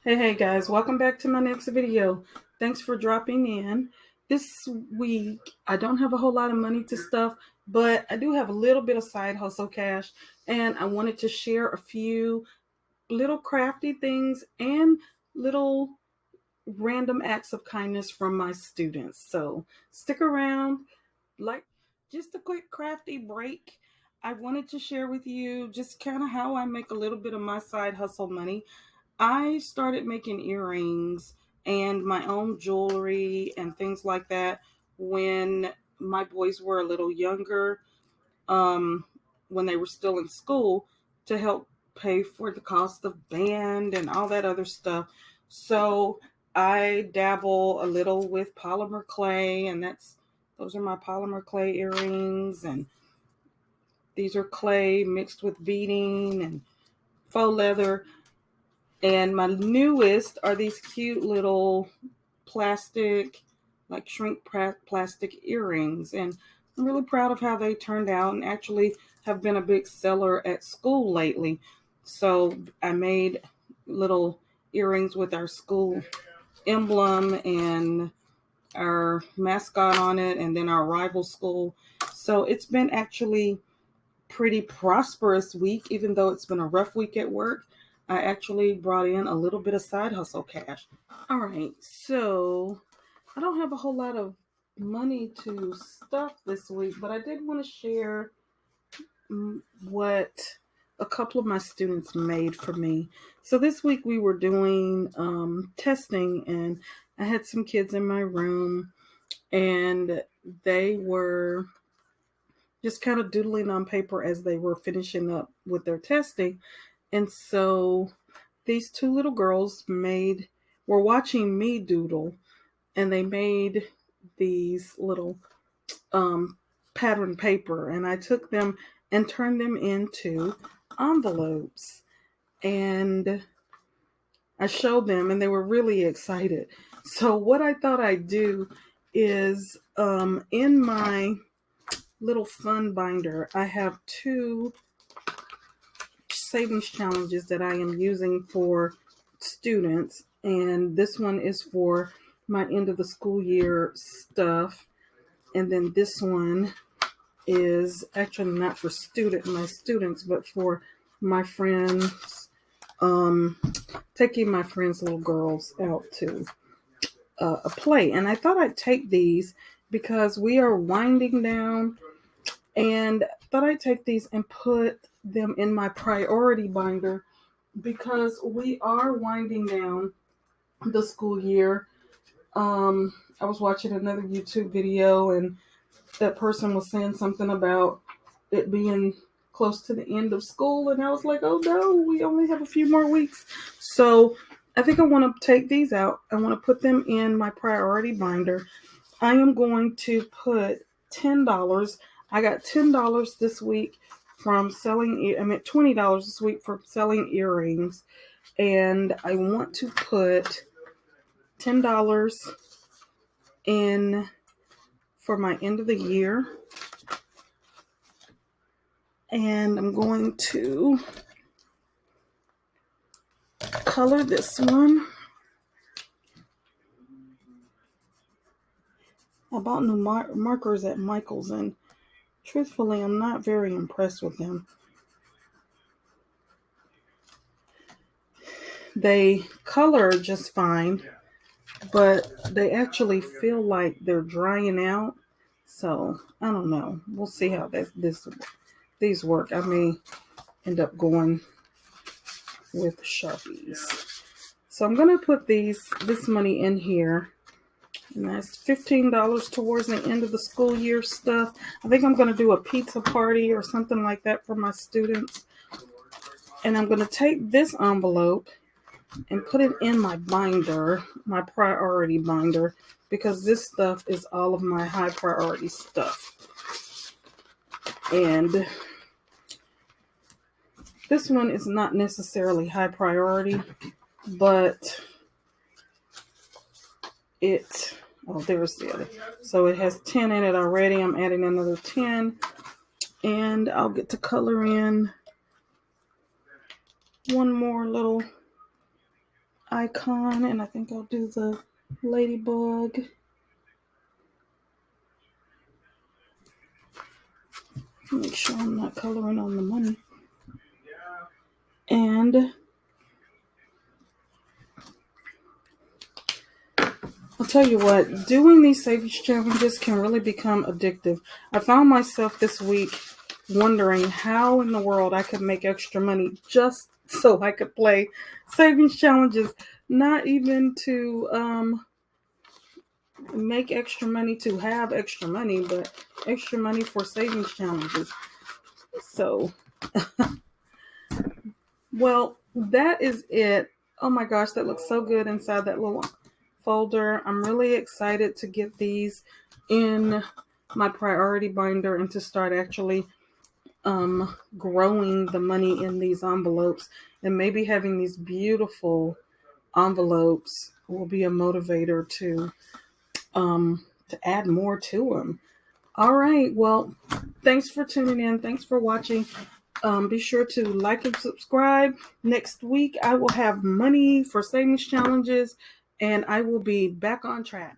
Hey guys, welcome back to my next video. Thanks for dropping in. This week, I don't have a whole lot of money to stuff, but I do have a little bit of side hustle cash, and I wanted to share a few little crafty things and little random acts of kindness from my students. So stick around. Like, just a quick crafty break. I wanted to share with you just kind of how I make a little bit of my side hustle money. I started making earrings and my own jewelry and things like that when my boys were a little younger, um, when they were still in school, to help pay for the cost of band and all that other stuff. So I dabble a little with polymer clay, and those are my polymer clay earrings, and these are clay mixed with beading and faux leather. And my newest are these cute little plastic, like plastic earrings. And I'm really proud of how they turned out and actually have been a big seller at school lately. So I made little earrings with our school emblem and our mascot on it, and then our rival school. So it's been actually pretty prosperous week, even though it's been a rough week at work. I actually brought in a little bit of side hustle cash. All right, so I don't have a whole lot of money to stuff this week, but I did want to share what a couple of my students made for me. So this week we were doing testing, and I had some kids in my room, and they were just kind of doodling on paper as they were finishing up with their testing. And so these two little girls were watching me doodle, and they made these little um, pattern paper, and I took them and turned them into envelopes. And I showed them, and they were really excited. So what I thought I'd do is in my little fun binder, I have two savings challenges that I am using for students, and this one is for my end of the school year stuff, and then this one is actually not for my students, but for my friends, taking my friends' little girls out to a play. And I thought I'd take these because we are winding down, and thought I'd take these and put them in my priority binder because we are winding down the school year. I was watching another YouTube video, and that person was saying something about it being close to the end of school, and I was like, oh no, we only have a few more weeks. So I think I want to take these out. I want to put them in my priority binder. I am going to put $10. I got $10 this week from selling. I mean, $20 this week for selling earrings, and I want to put $10 in for my end of the year, and I'm going to color this one. I bought new markers at Michael's, and truthfully, I'm not very impressed with them. They color just fine, but they actually feel like they're drying out. So I don't know. We'll see how these work. I may end up going with Sharpies. So I'm gonna put this money in here, and that's $15 towards the end of the school year stuff. I think I'm gonna do a pizza party or something like that for my students. And I'm gonna take this envelope and put it in my binder, my priority binder, because this stuff is all of my high priority stuff. And this one is not necessarily high priority, but there's the other. So it has 10 in it already. I'm adding another 10, and I'll get to color in one more little icon, and I think I'll do the ladybug. Make sure I'm not coloring on the money. And I'll tell you what, doing these savings challenges can really become addictive. I found myself this week wondering how in the world I could make extra money just so I could play savings challenges, not even to make extra money to have extra money, but extra money for savings challenges. So, well, that is it. Oh my gosh, that looks so good inside that little folder. I'm really excited to get these in my priority binder and to start actually growing the money in these envelopes, and maybe having these beautiful envelopes will be a motivator to add more to them. All right, well, thanks for tuning in. Thanks for watching. Be sure to like and subscribe. Next week, I will have money for savings challenges, and I will be back on track.